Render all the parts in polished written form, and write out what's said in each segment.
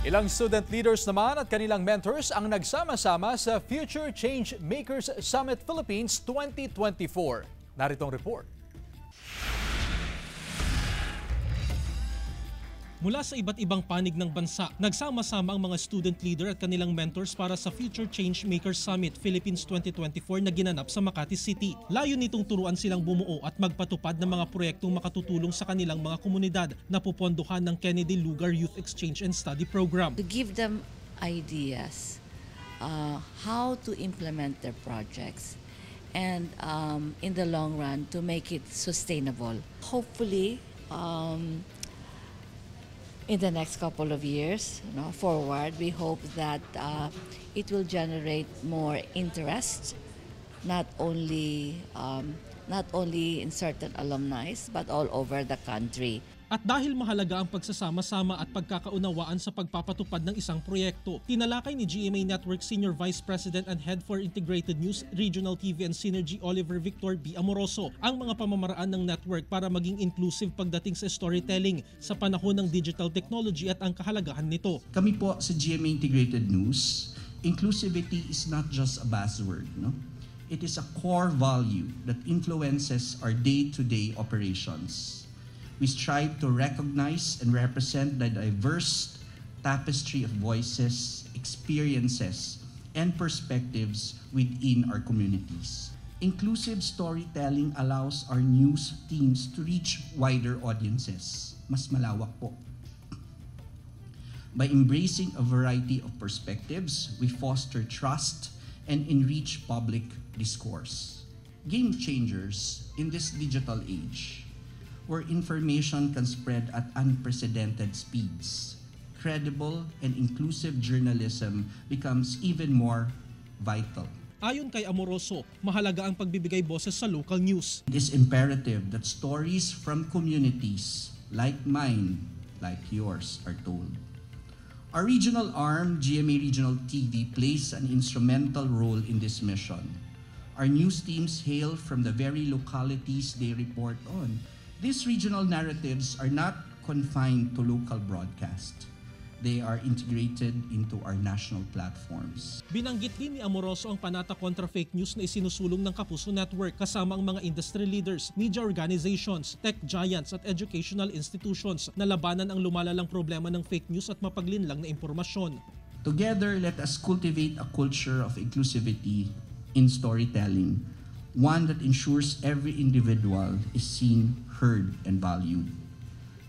Ilang student leaders naman at kanilang mentors ang nagsama-sama sa Future Change Makers Summit Philippines 2024. Narito ang report. Mula sa iba't ibang panig ng bansa, nagsama-sama ang mga student leader at kanilang mentors para sa Future Change Makers Summit Philippines 2024 na ginanap sa Makati City. Layo nitong turuan silang bumuo at magpatupad ng mga proyektong makatutulong sa kanilang mga komunidad na pupondohan ng Kennedy Lugar Youth Exchange and Study Program. To give them ideas how to implement their projects and in the long run to make it sustainable. Hopefully, in the next couple of years, forward, we hope that it will generate more interest, not only in certain alumni, but all over the country. At dahil mahalaga ang pagsasama-sama at pagkakaunawaan sa pagpapatupad ng isang proyekto, tinalakay ni GMA Network Senior Vice President and Head for Integrated News, Regional TV and Synergy Oliver Victor B. Amoroso ang mga pamamaraan ng network para maging inclusive pagdating sa storytelling sa panahon ng digital technology at ang kahalagahan nito. Kami po sa GMA Integrated News, inclusivity is not just a buzzword, no? It is a core value that influences our day-to-day operations. We strive to recognize and represent the diverse tapestry of voices, experiences, and perspectives within our communities. Inclusive storytelling allows our news teams to reach wider audiences. Mas malawak po. By embracing a variety of perspectives, we foster trust and enrich public discourse. Game changers in this digital age, where information can spread at unprecedented speeds, credible and inclusive journalism becomes even more vital. Ayon kay Amoroso, mahalaga ang pagbibigay boses sa local news. It is imperative that stories from communities like mine, like yours, are told. Our regional arm, GMA Regional TV, plays an instrumental role in this mission. Our news teams hail from the very localities they report on. These regional narratives are not confined to local broadcast. They are integrated into our national platforms. Binanggit din ni Amoroso ang panata kontra fake news na isinusulong ng Kapuso Network kasama ang mga industry leaders, media organizations, tech giants at educational institutions na labanan ang lumalalang problema ng fake news at mapaglinlang na impormasyon. Together, let us cultivate a culture of inclusivity in storytelling, one that ensures every individual is seen, heard, and valued.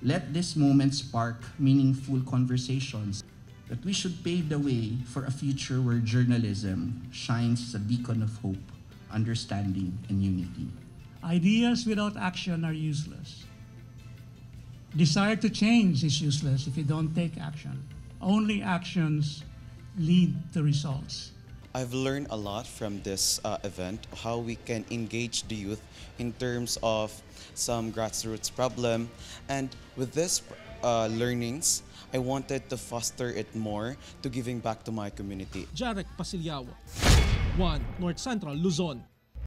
Let this moment spark meaningful conversations that we should pave the way for a future where journalism shines as a beacon of hope, understanding, and unity. Ideas without action are useless. Desire to change is useless if you don't take action. Only actions lead to results. I've learned a lot from this event, how we can engage the youth in terms of some grassroots problem. And with this learnings, I wanted to foster it more to giving back to my community. Jarek Pasilyao, 1 North Central Luzon.